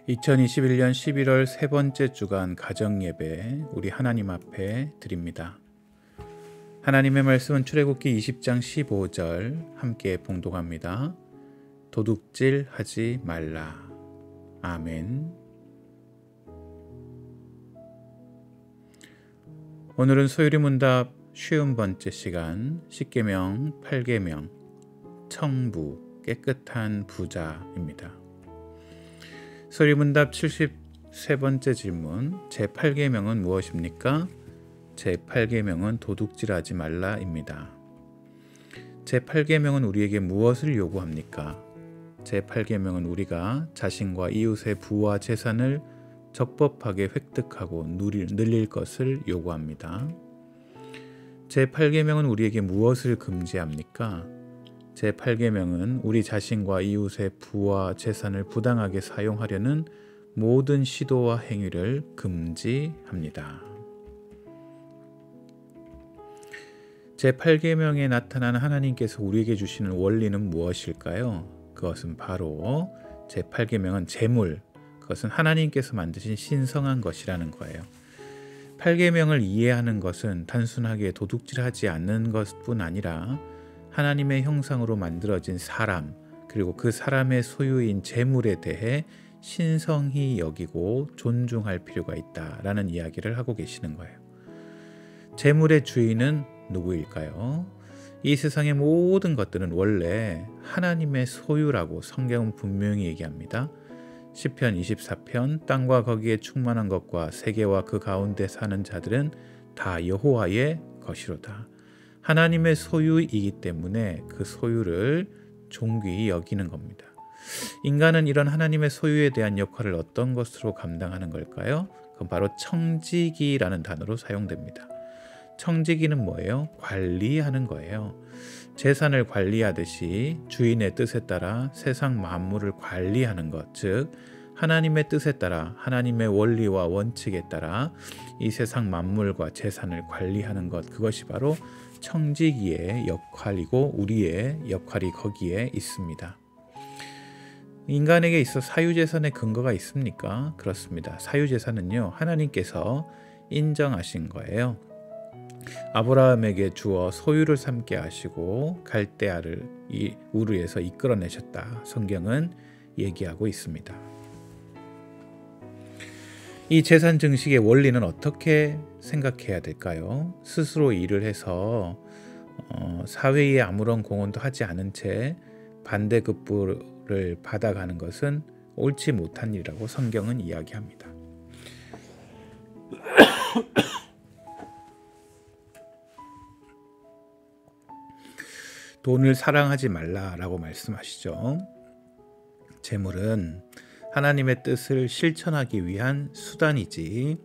2021년 11월 세 번째 주간 가정예배 우리 하나님 앞에 드립니다. 하나님의 말씀은 출애굽기 20장 15절 함께 봉독합니다. 도둑질 하지 말라. 아멘. 오늘은 소율이문답 50번째 시간, 10계명, 8계명, 청부, 깨끗한 부자입니다. 소율이문답 73번째 질문, 제8계명은 무엇입니까? 제8계명은 도둑질하지 말라입니다. 제8계명은 우리에게 무엇을 요구합니까? 제8계명은 우리가 자신과 이웃의 부와 재산을 적법하게 획득하고 늘릴 것을 요구합니다. 제8계명은 우리에게 무엇을 금지합니까? 제8계명은 우리 자신과 이웃의 부와 재산을 부당하게 사용하려는 모든 시도와 행위를 금지합니다. 제8계명에 나타난 하나님께서 우리에게 주시는 원리는 무엇일까요? 그것은 바로 제8계명은 재물, 그것은 하나님께서 만드신 신성한 것이라는 거예요. 8계명을 이해하는 것은 단순하게 도둑질하지 않는 것뿐 아니라 하나님의 형상으로 만들어진 사람, 그리고 그 사람의 소유인 재물에 대해 신성히 여기고 존중할 필요가 있다라는 이야기를 하고 계시는 거예요. 재물의 주인은 누구일까요? 이 세상의 모든 것들은 원래 하나님의 소유라고 성경은 분명히 얘기합니다. 시편 24편 땅과 거기에 충만한 것과 세계와 그 가운데 사는 자들은 다 여호와의 것이로다. 하나님의 소유이기 때문에 그 소유를 존귀히 여기는 겁니다. 인간은 이런 하나님의 소유에 대한 역할을 어떤 것으로 감당하는 걸까요? 그건 바로 청지기라는 단어로 사용됩니다. 청지기는 뭐예요? 관리하는 거예요. 재산을 관리하듯이 주인의 뜻에 따라 세상 만물을 관리하는 것, 즉 하나님의 뜻에 따라 하나님의 원리와 원칙에 따라 이 세상 만물과 재산을 관리하는 것, 그것이 바로 청지기의 역할이고 우리의 역할이 거기에 있습니다. 인간에게 있어 사유재산의 근거가 있습니까? 그렇습니다. 사유재산은요, 하나님께서 인정하신 거예요. 아브라함에게 주어 소유를 삼게 하시고 갈대아를 우르에서 이끌어내셨다. 성경은 얘기하고 있습니다. 이 재산 증식의 원리는 어떻게 생각해야 될까요? 스스로 일을 해서 사회에 아무런 공헌도 하지 않은 채 반대급부를 받아가는 것은 옳지 못한 일이라고 성경은 이야기합니다. 돈을 사랑하지 말라라고 말씀하시죠. 재물은 하나님의 뜻을 실천하기 위한 수단이지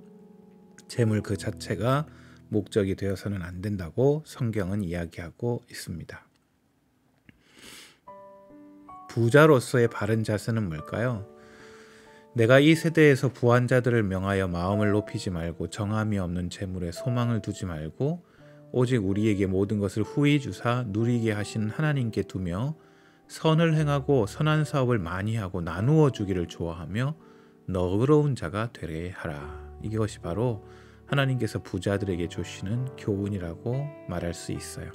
재물 그 자체가 목적이 되어서는 안 된다고 성경은 이야기하고 있습니다. 부자로서의 바른 자세는 뭘까요? 내가 이 세대에서 부한 자들을 명하여 마음을 높이지 말고 정함이 없는 재물에 소망을 두지 말고 오직 우리에게 모든 것을 후히 주사 누리게 하시는 하나님께 두며 선을 행하고 선한 사업을 많이 하고 나누어 주기를 좋아하며 너그러운 자가 되게 하라. 이것이 바로 하나님께서 부자들에게 주시는 교훈이라고 말할 수 있어요.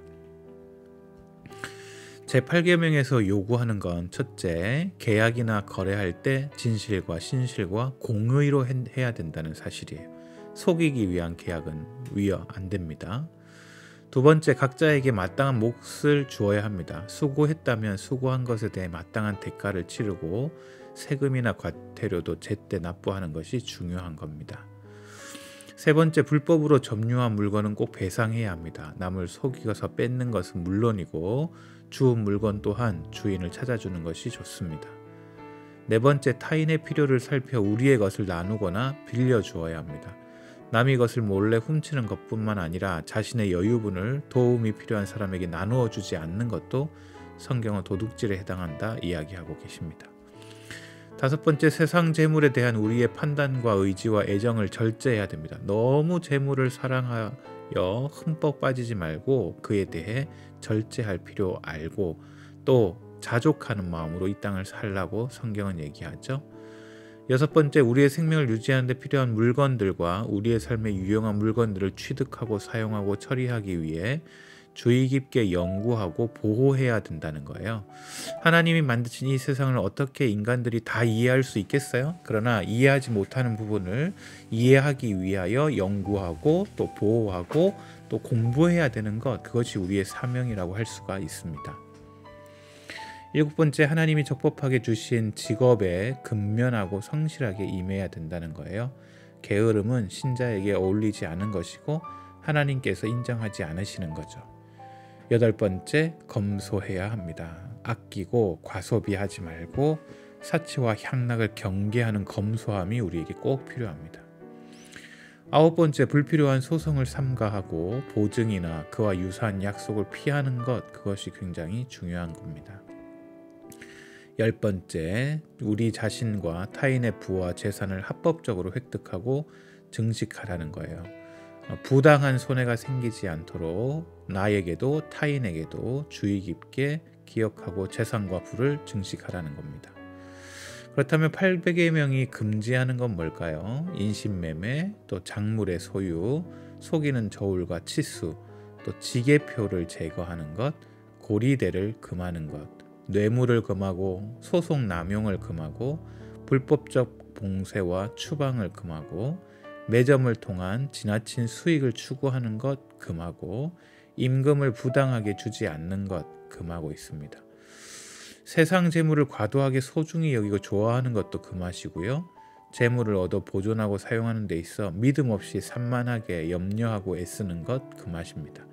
제8계명에서 요구하는 건 첫째, 계약이나 거래할 때 진실과 신실과 공의로 해야 된다는 사실이에요. 속이기 위한 계약은 위헌 안 됩니다. 두 번째, 각자에게 마땅한 몫을 주어야 합니다. 수고했다면 수고한 것에 대해 마땅한 대가를 치르고 세금이나 과태료도 제때 납부하는 것이 중요한 겁니다. 세 번째, 불법으로 점유한 물건은 꼭 배상해야 합니다. 남을 속여서 뺏는 것은 물론이고 주운 물건 또한 주인을 찾아주는 것이 좋습니다. 네 번째, 타인의 필요를 살펴 우리의 것을 나누거나 빌려주어야 합니다. 남의 것을 몰래 훔치는 것뿐만 아니라 자신의 여유분을 도움이 필요한 사람에게 나누어 주지 않는 것도 성경은 도둑질에 해당한다 이야기하고 계십니다. 다섯 번째, 세상 재물에 대한 우리의 판단과 의지와 애정을 절제해야 됩니다. 너무 재물을 사랑하여 흠뻑 빠지지 말고 그에 대해 절제할 필요 알고 또 자족하는 마음으로 이 땅을 살라고 성경은 얘기하죠. 6번째, 우리의 생명을 유지하는 데 필요한 물건들과 우리의 삶에 유용한 물건들을 취득하고 사용하고 처리하기 위해 주의 깊게 연구하고 보호해야 된다는 거예요. 하나님이 만드신 이 세상을 어떻게 인간들이 다 이해할 수 있겠어요? 그러나 이해하지 못하는 부분을 이해하기 위하여 연구하고 또 보호하고 또 공부해야 되는 것, 그것이 우리의 사명이라고 할 수가 있습니다. 7번째, 하나님이 적법하게 주신 직업에 근면하고 성실하게 임해야 된다는 거예요. 게으름은 신자에게 어울리지 않은 것이고 하나님께서 인정하지 않으시는 거죠. 8번째, 검소해야 합니다. 아끼고 과소비하지 말고 사치와 향락을 경계하는 검소함이 우리에게 꼭 필요합니다. 9번째, 불필요한 소송을 삼가하고 보증이나 그와 유사한 약속을 피하는 것, 그것이 굉장히 중요한 겁니다. 10번째, 우리 자신과 타인의 부와 재산을 합법적으로 획득하고 증식하라는 거예요. 부당한 손해가 생기지 않도록 나에게도 타인에게도 주의 깊게 기억하고 재산과 부를 증식하라는 겁니다. 그렇다면 800계명이 금지하는 건 뭘까요? 인신매매, 또 작물의 소유, 속이는 저울과 치수, 또 지게표를 제거하는 것, 고리대를 금하는 것, 뇌물을 금하고 소송 남용을 금하고 불법적 봉쇄와 추방을 금하고 매점을 통한 지나친 수익을 추구하는 것 금하고 임금을 부당하게 주지 않는 것 금하고 있습니다. 세상 재물을 과도하게 소중히 여기고 좋아하는 것도 금하시고요. 재물을 얻어 보존하고 사용하는 데 있어 믿음 없이 산만하게 염려하고 애쓰는 것 금하십니다.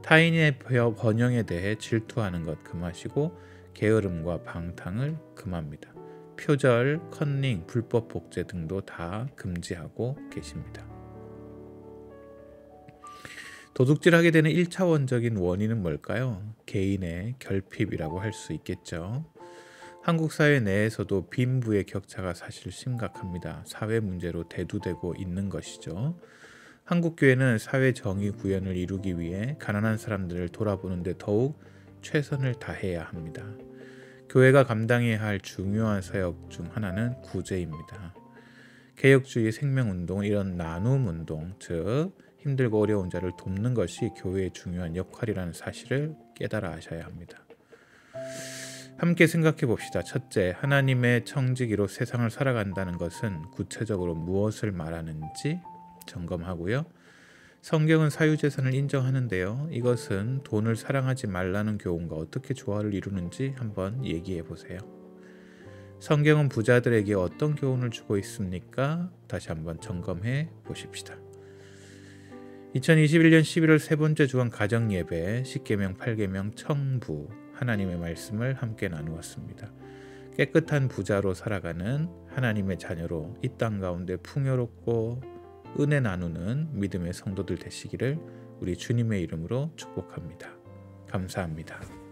타인의 번영에 대해 질투하는 것 금하시고 게으름과 방탕을 금합니다. 표절, 컨닝, 불법 복제 등도 다 금지하고 계십니다. 도둑질하게 되는 1차원적인 원인은 뭘까요? 개인의 결핍이라고 할 수 있겠죠. 한국 사회 내에서도 빈부의 격차가 사실 심각합니다. 사회 문제로 대두되고 있는 것이죠. 한국 교회는 사회 정의 구현을 이루기 위해 가난한 사람들을 돌아보는 데 더욱 최선을 다해야 합니다. 교회가 감당해야 할 중요한 사역 중 하나는 구제입니다. 개혁주의 생명운동은 이런 나눔운동, 즉 힘들고 어려운 자를 돕는 것이 교회의 중요한 역할이라는 사실을 깨달아 하셔야 합니다. 함께 생각해 봅시다. 첫째, 하나님의 청지기로 세상을 살아간다는 것은 구체적으로 무엇을 말하는지 점검하고요. 성경은 사유재산을 인정하는데요. 이것은 돈을 사랑하지 말라는 교훈과 어떻게 조화를 이루는지 한번 얘기해 보세요. 성경은 부자들에게 어떤 교훈을 주고 있습니까? 다시 한번 점검해 보십시다. 2021년 11월 세 번째 주간 가정예배 10계명 8계명 청부 하나님의 말씀을 함께 나누었습니다. 깨끗한 부자로 살아가는 하나님의 자녀로 이 땅 가운데 풍요롭고 은혜 나누는 믿음의 성도들 되시기를 우리 주님의 이름으로 축복합니다. 감사합니다.